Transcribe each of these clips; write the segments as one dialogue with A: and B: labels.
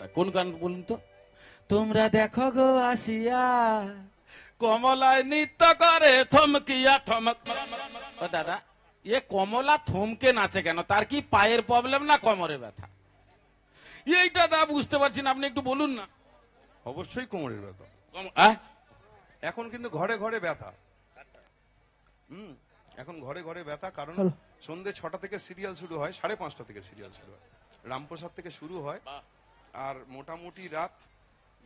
A: গানটা। কোন গান বলুন তো? তোমরা দেখো গো আসিয়া কমলায় নৃত্য করে থমকিয়া থমক। ও দাদা, এ কমলা থমকে নাচে কেন? তার কি পায়ের প্রবলেম না কোমরে ব্যথা? এইটা দা বুঝতে পারছি না, আপনি একটু বলুন না।
B: অবশ্যই কোমরের ব্যথা।
A: আহ?
B: এখন কিন্তু ঘরে ঘরে ব্যথা। এখন ঘরে ঘরে ব্যথা, কারণ সন্ধ্যে 6টা থেকে সিরিয়াল শুরু হয়, 5:30 থেকে সিরিয়াল শুরু হয়, রামপ্রসাদ থেকে শুরু হয়, আর মোটামুটি রাত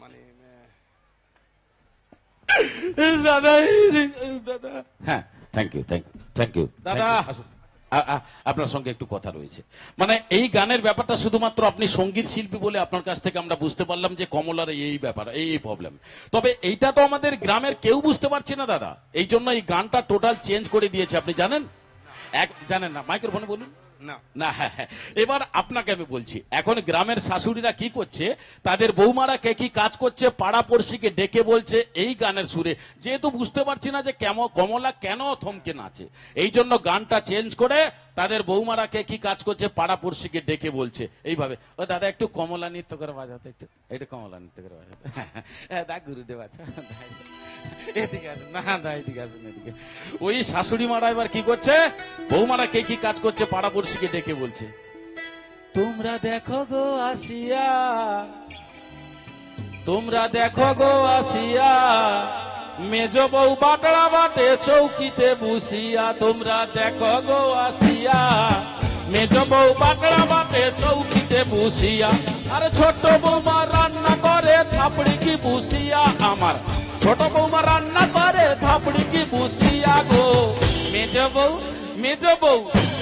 B: মানে
A: দাদা দাদা, হ্যাঁ, thank you thank you thank you দাদা। আপনার সঙ্গে একটু কথা রয়েছে। মানে এই গানের ব্যাপারটা শুধুমাত্র আপনি সঙ্গীত শিল্পী বলে আপনার কাছ থেকে আমরা বুঝতে পারলাম যে কমলার এই ব্যাপার, এই প্রবলেম। তবে এইটা তো আমাদের গ্রামের কেউ বুঝতে পারছে না দাদা, এই জন্য এই গানটা টোটাল চেঞ্জ করে দিয়েছে। আপনি জানেন? জানেন না? মাইক্রোফোনে বলুন
B: না
A: না। হ্যাঁ হ্যাঁ, এবার আপনাকে আমি বলছি, এখন গ্রামের শাশুড়িরা কি করছে, তাদের বৌমারা কে কি কাজ করছে, পাড়া পড়শিকে ডেকে বলছে এই গানের সুরে। যেহেতু বুঝতে পারছি না যে কমলা কেন থমকে নাচে, এই জন্য গানটা চেঞ্জ করে তাদের বৌমারা কে কি কাজ করছে পাড়া পড়শিকে ডেকে বলছে এইভাবে। ও দাদা, একটু কমলা নৃত্য করে বাজাতে, একটু কমলা নৃত্য করে বাজাতে। হ্যাঁ দা, গুরুদেব আছে, এদিকে আসুন না দা, এদিকে আসুন, এদিকে। ওই শাশুড়ি মারা এবার কি করছে, বৌমারা কে কি কাজ করছে পাড়া পড়শিকে ডেকে বলছে, তোমরা দেখো গো আসিয়া, তোমরা দেখো গো আসিয়া, মেজ বউ বাটড়া বাটে চৌকিতে বসিয়া। তোমরা দেখো গো আসিয়া, মেজ বউ বাটড়া বাটে চৌকিতে বসিয়া। আর ছোট বৌমা রান্না করে থাপড়ি কি বসিয়া। আমার ছোট বৌমা রান্না করে থাপড়ি কি বসিয়া গো। মেজ বউ, মেজ বউ,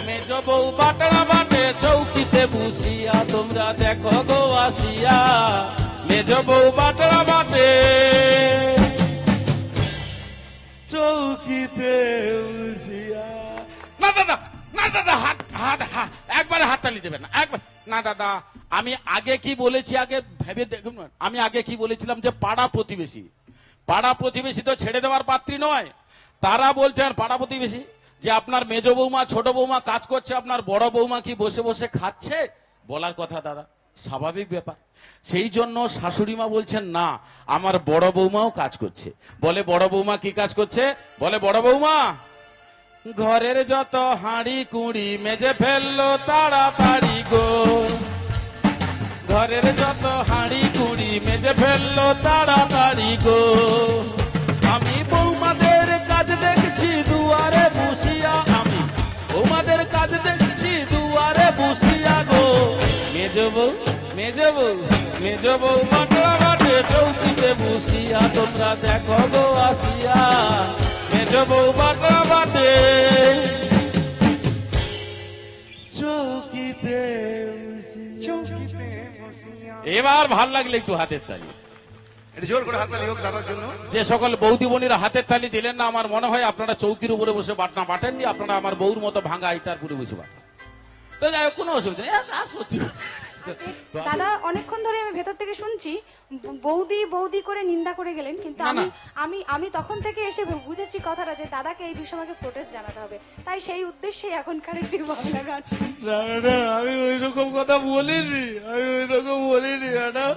A: মেজ বউ বাটড়া বাটে চৌকিতে বসিয়া। তোমরা দেখো গো আসিয়া, মেজ বউ বাটড়া বাটে চৌকিতে বসিয়া। না দাদা, না দাদা, হাত হাত হাত একবারে হাততালি দেবেন না, একবার না দাদা। আমি আগে কি বলেছি আগে ভেবে দেখুন। আমি আগে কি বলেছিলাম যে পাড়া প্রতিবেশী, পাড়া প্রতিবেশী তো ছেড়ে দেওয়ার পাত্রী নয়। তারা বলছেন পাড়া প্রতিবেশী যে আপনার মেজ বৌমা ছোট বৌমা কাজ করছে, আপনার বড় বৌমা কি বসে বসে খাচ্ছে? বলার কথা দাদা, স্বাভাবিক ব্যাপার। সেই জন্য শাশুড়ি মা বলছেন না, আমার বড় বৌমাও কাজ করছে। বলে বড় বৌমা কি কাজ করছে? বলে বড় বৌমা ঘরের যত হাঁড়ি কুড়ি মেজে ফেললো তাড়াতাড়ি গো। ঘরের যত হাঁড়ি কুড়ি মেজে ফেললো তাড়াতাড়ি গো। আমি বৌমাদের কাজ দেখছি দুয়ারে বসিয়া, আমি বৌমাদের কাজ দেখছি দুয়ারে বসিয়া গো। মেজ বউ, মেজ বউ, মেজ বউ বাটলা বাটে চৌকিতে বসিয়া। তোমরা দেখো গো আসিয়া, মেজ বউ বাটলা বাটে চৌকিতে
B: চৌকিতে বসিয়া।
A: এবার ভাল লাগলে একটু হাতের তালি,
B: এটা জোর করে হাততালি হোক দাদার জন্য।
A: যে সকল বৌদি বোনেরা হাতের তালি দিলেন না, আমার মনে হয় আপনারা চৌকির উপরে বসে বাটনা বাটেননি, আপনারা আমার বউর মতো ভাঙা ইটার উপরে বসে বাটেন। তো যাই হোক, কোনো অসুবিধা নেই। সত্যি
C: দাদা অনেকক্ষণ ধরে আমি ভেতর থেকে শুনছি বৌদি বৌদি করে নিন্দা করে গেলেন, কিন্তু
A: না,
C: আমি
A: না।
C: আমি আমি তখন থেকে এসে বুঝেছি কথাটা যে দাদাকে এই বিষয়ে আমাকে প্রোটেস্ট জানাতে হবে, তাই সেই উদ্দেশ্যে এখনকার একটি বাংলা গান।
A: আমি ওই রকম কথা বলিনি, আমি ওই রকম বলিনি ম্যাডাম।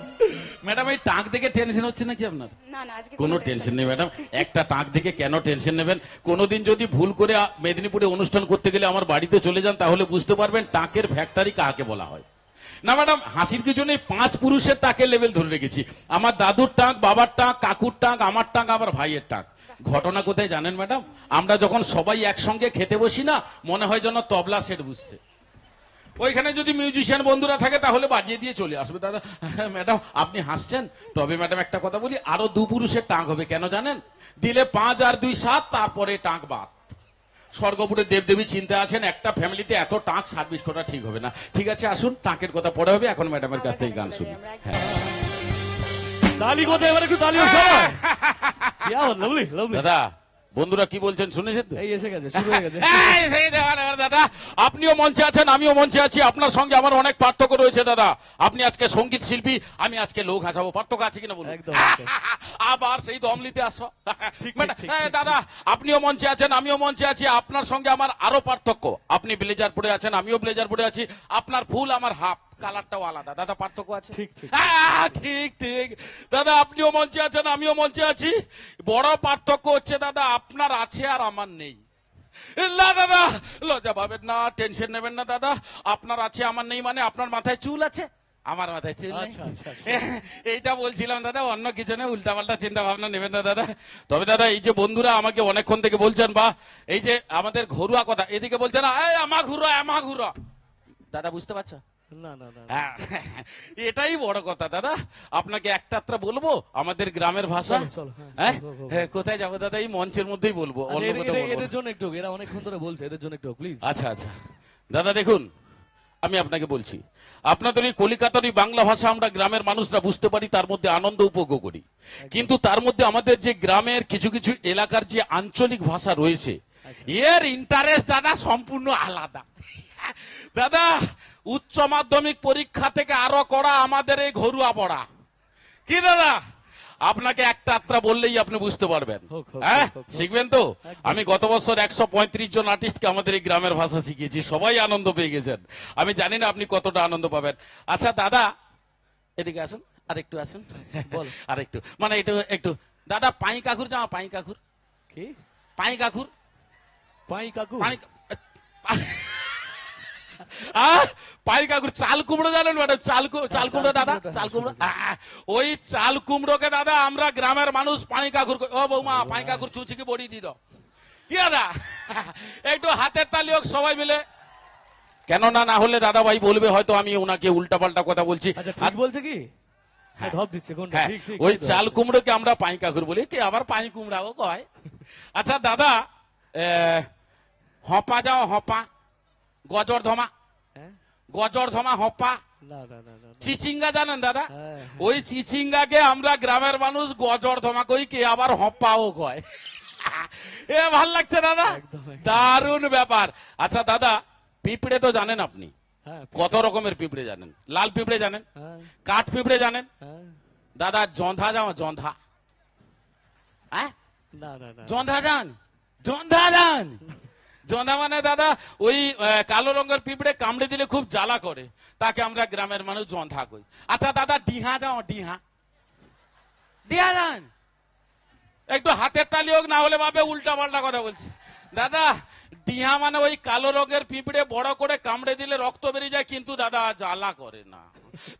A: ম্যাডাম এই টাক দেখে টেনশন হচ্ছে নাকি আপনার?
C: না না, আজকে
A: কোনো টেনশন নেই ম্যাডাম, একটা টাক দেখে কেন টেনশন নেবেন? কোনোদিন যদি ভুল করে মেদিনীপুরে অনুষ্ঠান করতে গেলে আমার বাড়িতে চলে যান, তাহলে বুঝতে পারবেন টাকের ফ্যাক্টরি কাকে বলা হয়। না ম্যাডাম, হাসির কিছু নেই, 5 পুরুষের টাকের লেভেল ধরে রেখেছি। আমার দাদুর টাক, বাবার টাক, কাকুর টাক, আমার টাক, আমার ভাইয়ের টাক। ঘটনা কোথায় জানেন ম্যাডাম? আমরা যখন সবাই একসঙ্গে খেতে বসি না, মনে হয় যেন তবলা সেট বুঝছে। ওইখানে যদি মিউজিশিয়ান বন্ধুরা থাকে তাহলে বাজিয়ে দিয়ে চলে আসবে। দাদা ম্যাডাম আপনি হাসছেন, তবে ম্যাডাম একটা কথা বলি, আরো 2 পুরুষের টাক হবে। কেন জানেন? দিলে 5 আর 2 7, তারপরে টাক বাদ। স্বর্গপুরে দেবদেবী চিন্তা আছেন, একটা ফ্যামিলিতে এত টাক সার্ভিস করা ঠিক হবে না। ঠিক আছে, আসুন, টাকের কথা পড়া হবে। এখন ম্যাডামের কাছ থেকে গান শুনি।
D: তালি কোথায়? এবার একটু তালি হোক সবাই। ইয়া লাভলি লাভলি।
A: দাদা বন্ধুরা কি বলছেন শুনেছেন তো?
D: এই এসে গেছে, শুরু হয়ে গেছে।
A: দাদা আপনিও মঞ্চে আছেন, আমিও মঞ্চে আছি, আপনার সঙ্গে আমার অনেক পার্থক্য রয়েছে দাদা। আপনি আজকে সঙ্গীত শিল্পী, আমি আজকে লোক হাসাবো। পার্থক্য আছে কিনা বলুন?
D: একদম।
A: আবার সেই দমলিতে আসো।
D: ঠিক, ঠিক,
A: দাদা আপনিও মঞ্চে আছেন, আমিও মঞ্চে আছি, আপনার সঙ্গে আমার আরো পার্থক্য। আপনি ব্লেজার পরে আছেন, আমিও ব্লেজার পরে আছি। আপনার ফুল, আমার হাফ। কালারটাও আলাদা। দাদা পার্থক্য আছে?
D: ঠিক, ঠিক।
A: ঠিক ঠিক দাদা, আপনিও মঞ্চে আছেন, আমিও মঞ্চে আছি। বড় পার্থক্য হচ্ছে দাদা, আপনার আছে আর আমার নেই। না দাদা, লজ্জা পাবেন না, টেনশন নেবেন না দাদা। আপনার আছে আমার নেই মানে আপনার মাথায় চুল আছে, আমার মাথায় চুল নেই।
D: আচ্ছা, আচ্ছা, আচ্ছা।
A: এইটা বলছিলাম দাদা, অন্য কিছু নেই, উল্টাপাল্টা চিন্তা ভাবনা নেবেন না দাদা। তবে দাদা, এই যে বন্ধুরা আমাকে অনেকক্ষণ থেকে বলছেন, বা এই যে আমাদের ঘরোয়া কথা এদিকে বলছেন, আমা ঘুরো দাদা, বুঝতে পারছো?
D: না না না,
A: হ্যাঁ, এটাই বড় কথা দাদা। আপনাকে একটা বলবো আমাদের গ্রামের ভাষা।
D: চলো, চলো, হ্যাঁ,
A: হ্যাঁ?
D: চলো, চলো।
A: হ্যাঁ, কোথায় যাবো দাদা? এই মঞ্চের মধ্যেই বলবো,
D: আচ্ছা,
A: অন্য কোথাও বলবো
D: এদের
A: না।
D: জন্য একটু, এরা অনেকক্ষণ ধরে বলছে, এদের জন্য একটু প্লিজ।
A: আচ্ছা আচ্ছা দাদা, দেখুন আমি আপনাকে বলছি, আপনাদের এই কলিকাতার এই বাংলা ভাষা আমরা গ্রামের মানুষরা বুঝতে পারি, তার মধ্যে আনন্দ উপভোগ করি। কিন্তু তার মধ্যে আমাদের যে গ্রামের কিছু কিছু এলাকার যে আঞ্চলিক ভাষা রয়েছে,
D: আচ্ছা।
A: এর ইন্টারেস্ট দাদা সম্পূর্ণ আলাদা। দাদা, উচ্চ মাধ্যমিক পরীক্ষা থেকে আরো কড়া আমাদের এই ঘরোয়া পড়া। কি দাদা, আপনাকে একটা বললেই আপনি বুঝতে পারবেন।
D: হোক, হোক,
A: হ্যাঁ,
D: হোক, হোক।
A: শিখবেন তো?
D: একদম।
A: আমি গত বছর 135 জন আর্টিস্টকে আমাদের এই গ্রামের ভাষা শিখিয়েছি, সবাই আনন্দ পেয়ে গেছেন। আমি জানি না আপনি কতটা আনন্দ পাবেন। আচ্ছা দাদা, এদিকে আসুন, আরেকটু আসুন,
D: বল।
A: আরেকটু মানে একটু দাদা, পাই কাকুর জামা, পাই কাকুর,
D: কি
A: পাই কাকুর,
D: পাই কাকু?
A: পাই কাকুর চাল কুমড়ো জানেন ম্যাডাম? চাল কুমড়ো দাদা, চাল কুমড়ো। ওই চাল কুমড়োকে দাদা আমরা গ্রামের মানুষ পাই কাকুর। ও বৌমা, পাই কাকুর চুচিকে বড়ি দি দাও। কি দাদা, একটু হাতের তালি হোক সবাই মিলে। কেন না হলে দাদা ভাই বলবে হয়তো আমি ওনাকে উল্টাপাল্টা কথা বলছি।
D: আচ্ছা, ঠিক বলছে কি? হ্যাঁ, ঢপ দিচ্ছে কোনটা?
A: হ্যাঁ,
D: ঠিক ঠিক।
A: ওই
D: ঠিক তো।
A: চাল কুমড়োকে আমরা পাই কাকুর বলি, কে আবার পাই কুমড়াও কয়। আচ্ছা দাদা, হপা যাও, হপা, গজর ধমা,
D: হ্যাঁ?
A: গজর ধমা, হপা,
D: না না না না, না।
A: চিচিঙ্গা জানেন দাদা?
D: হ্যাঁ,
A: ওই চিচিঙ্গাকে আমরা গ্রামের মানুষ গজর ধমা কই, কে আবার হপ্পাও কয়। এ ভাল লাগছে দাদা,
D: একদম, একদম।
A: দারুণ ব্যাপার। আচ্ছা দাদা, পিঁপড়ে তো জানেন আপনি,
D: হ্যাঁ,
A: কত রকমের পিঁপড়ে জানেন? লাল পিঁপড়ে জানেন,
D: হ্যাঁ,
A: কাঠ পিঁপড়ে জানেন,
D: হ্যাঁ।
A: দাদা জন্ধা যাও, জন্ধা, হ্যাঁ,
D: না না না,
A: জন্ধা যান, জন্ধা যান। জন্ধা মানে দাদা ওই কালো রঙের পিঁপড়ে কামড়ে দিলে খুব জ্বালা করে, তাকে আমরা গ্রামের মানুষ জন্ধা কই। আচ্ছা দাদা, ডিহা যাও, ডিহা, ডিহা যান। একটু হাতের তালি হোক, না হলে ভাবে উল্টা পাল্টা কথা বলছি। দাদা, ডিহা মানে ওই কালো রঙের পিঁপড়ে বড় করে কামড়ে দিলে রক্ত বেরিয়ে যায়, কিন্তু দাদা জ্বালা করে না,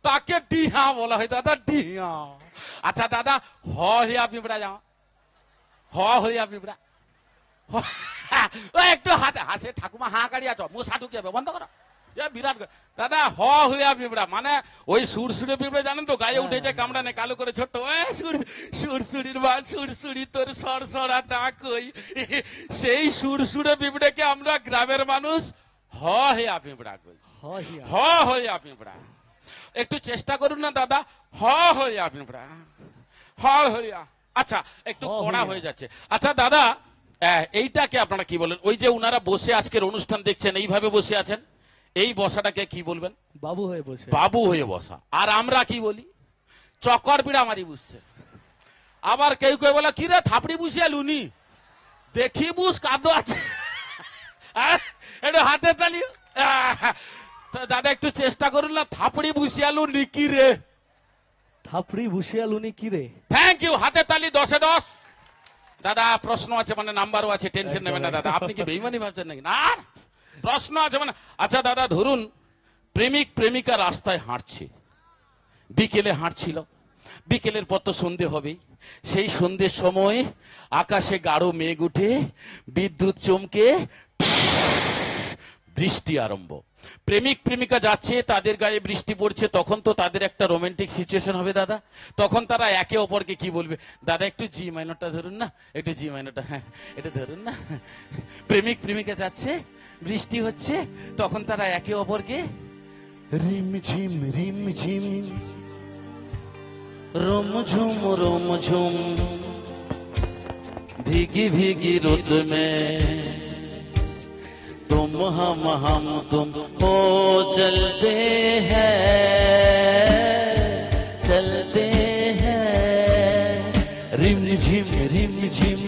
A: তাকে ডিহা বলা হয় দাদা, ডিহা। আচ্ছা দাদা, হইয়া পিঁপড়া যাও, হইয়া পিঁপড়া। একটু হাসে ঠাকুমা, হা কাড়ি আছো, মশা ঢুকে বন্ধ করো, বিরাট দাদা। হইয়া পিঁপড়া মানে ওই সুরসুরে পিঁপড়ে জানেন তো, গায়ে উঠে যায় কামড়া নেই, কালো করে ছোট্ট, সুরসুরির বা সুরসুরি তোর সরসরা ডাক কই। সেই সুরসুরে পিঁপড়েকে আমরা গ্রামের মানুষ হইয়া পিঁপড়া কই,
D: হইয়া।
A: হইয়া পিঁপড়া। একটু চেষ্টা করুন না দাদা, হইয়া পিঁপড়া, হইয়া। আচ্ছা, একটু কড়া হয়ে যাচ্ছে। আচ্ছা দাদা, এইটাকে আপনারা কি বলেন? ওই যে উনারা বসে আজকের অনুষ্ঠান দেখছেন, এইভাবে বসে আছেন, এই বসাটাকে কি বলবেন?
D: বাবু হয়ে বসে।
A: বাবু হয়ে বসা। আর আমরা কি বলি? চকর পিড়া মারি বুঝছে। আবার কেউ কেউ বলে, কি রে থাপড়ি বুঝিয়া লুনি, দেখি বুঝ কাদো আছে। একটু হাতে তালি। দাদা একটু চেষ্টা করুন না, থাপড়ি বুঝিয়া লুনি কি রে?
D: থাপড়ি বুসিয়া লুনি কি রে?
A: থ্যাংক ইউ, হাতে তালি 10-এ 10। দাদা প্রশ্ন আছে মানে নাম্বারও আছে, টেনশন নেবেন না দাদা। আপনি কি বেইমানি ভাবছেন নাকি? না, প্রশ্ন আছে মানে। আচ্ছা দাদা, ধরুন প্রেমিক প্রেমিকা রাস্তায় হাঁটছে, বিকেলে হাঁটছিল, বিকেলের পর তো সন্ধে হবেই। সেই সন্ধ্যের সময় আকাশে গাঢ় মেঘ উঠে, বিদ্যুৎ চমকে, বৃষ্টি আরম্ভ। প্রেমিক প্রেমিকা যাচ্ছে, তাদের গায়ে বৃষ্টি পড়ছে, তখন তো তাদের একটা রোমান্টিক সিচুয়েশন হবে দাদা। তখন তারা একে অপরকে কি বলবে? দাদা একটু জি মাইনরটা ধরুন না, একটু জি মাইনরটা, হ্যাঁ এটা ধরুন না। প্রেমিক প্রেমিকা যাচ্ছে, বৃষ্টি হচ্ছে, তখন তারা একে অপরকে রিমঝিম রিমঝিম, রোমঝুম রোমঝুম, भीगी भीगी रुत में तुम हम तुम हो चलते हैं रिम झिम रुम झुम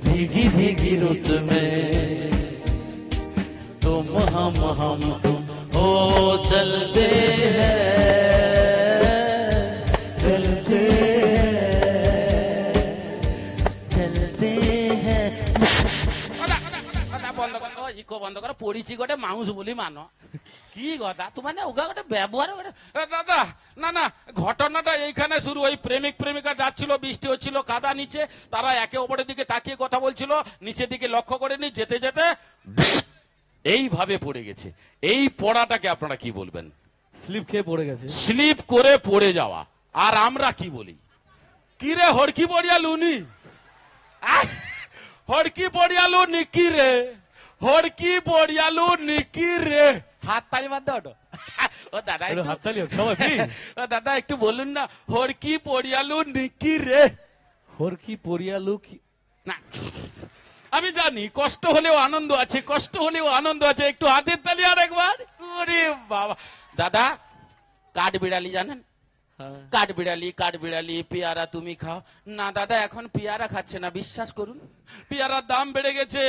A: भीगी भीगी रुत में
D: तुम हम तुम हो चलते हैं चलते चलते हैं
A: বন্ধ করো ইকো বন্ধ করো পড়িছি গোটে মাউস বলি মানো কি কথা তোমার ওগা গোটে ব্যবহার করে দাদা না না ঘটনাটা এইখানে শুরু ওই প্রেমিক প্রেমিকা যাচ্ছিল বৃষ্টি হচ্ছিল কাদা নিচে তারা একে অপরের দিকে তাকিয়ে কথা বলছিল নিচের দিকে লক্ষ্য করেনি যেতে যেতে এইভাবে পড়ে গেছে এই পড়াটাকে আপনারা কি বলবেন
D: স্লিপ খেয়ে পড়ে গেছে
A: স্লিপ করে পড়ে যাওয়া আর আমরা কি বলি কি রে হড়কি পড়িয়া লুনি হড়কি পড়িয়ালু নিকি রে হড়কি পড়িয়ালু নিকি রে হাত তালি বাদ দাও ও দাদা
D: একটু হাততালি হোক সবাই please।
A: ও দাদা একটু বলুন না হড়কি পড়িয়ালু নিকি রে
D: হরকি পরিয়ালু কি
A: না আমি জানি কষ্ট হলেও আনন্দ আছে কষ্ট হলেও আনন্দ আছে একটু হাতের তালি আর একবার ওরে বাবা দাদা কাঠ বিড়ালি জানেন
D: হ্যাঁ।
A: কাঠ বিড়ালি পেয়ারা তুমি খাও না দাদা এখন পেয়ারা খাচ্ছে না বিশ্বাস করুন পেয়ারার দাম বেড়ে গেছে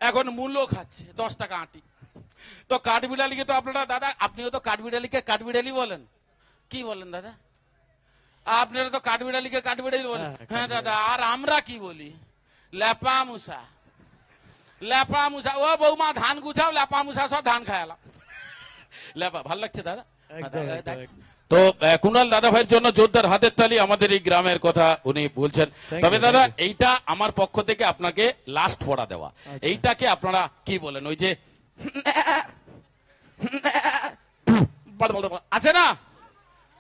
A: এখন মূল্য খাচ্ছে 10 টাকা আঁটি তো কাঠ বিড়ালিকে তো আপনারা দাদা আপনিও তো কাঠ বিড়ালিকে কাঠ বিড়ালি বলেন কি বলেন দাদা আপনারা তো কাঠ বিড়ালিকে কাঠ বিড়ালি বলেন
D: হ্যাঁ,
A: হ্যাঁ দাদা আর আমরা কি বলি ল্যাপা মুসা ও বৌমা ধান গুছাও ল্যাপা মুসা সব ধান খায়ালাম ল্যাপা ভাল লাগছে দাদা
D: একদম,
A: দাদা,
D: একদম,
A: দেখ।
D: একদম।
A: তো কুণাল দাদা ভাইয়ের জন্য জোরদার হাতের তালি আমাদের এই গ্রামের কথা উনি বলছেন
D: Thank
A: তবে
D: you,
A: দাদা
D: thank you.
A: এইটা আমার পক্ষ থেকে আপনাকে লাস্ট পড়া দেওয়া এইটাকে আপনারা কি বলেন ওই যে আছে না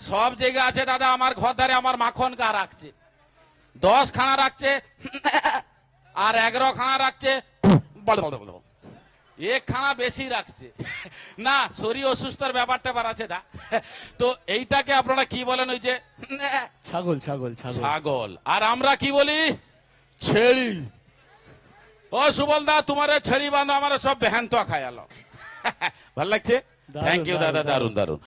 A: সব জায়গা আছে দাদা আমার ঘর ধারে আমার মাখন কা রাখছে 10 খানা রাখছে আর 11 খানা রাখছে এক খানা বেশি রাখছে না শরীর অসুস্থর ব্যাপারটা আছে দা তো এইটাকে আপনারা কি বলেন ওই যে
D: ছাগল ছাগল ছাগল
A: ছাগল আর আমরা কি বলি ছেড়ি ও সুবল দা তোমার ছেড়ি বাঁধো আমার সব বেহান্ত খায়ালো ভাল লাগছে
D: দারুণ,
A: থ্যাংক ইউ দাদা
D: দারুণ,
A: দারুন দারুন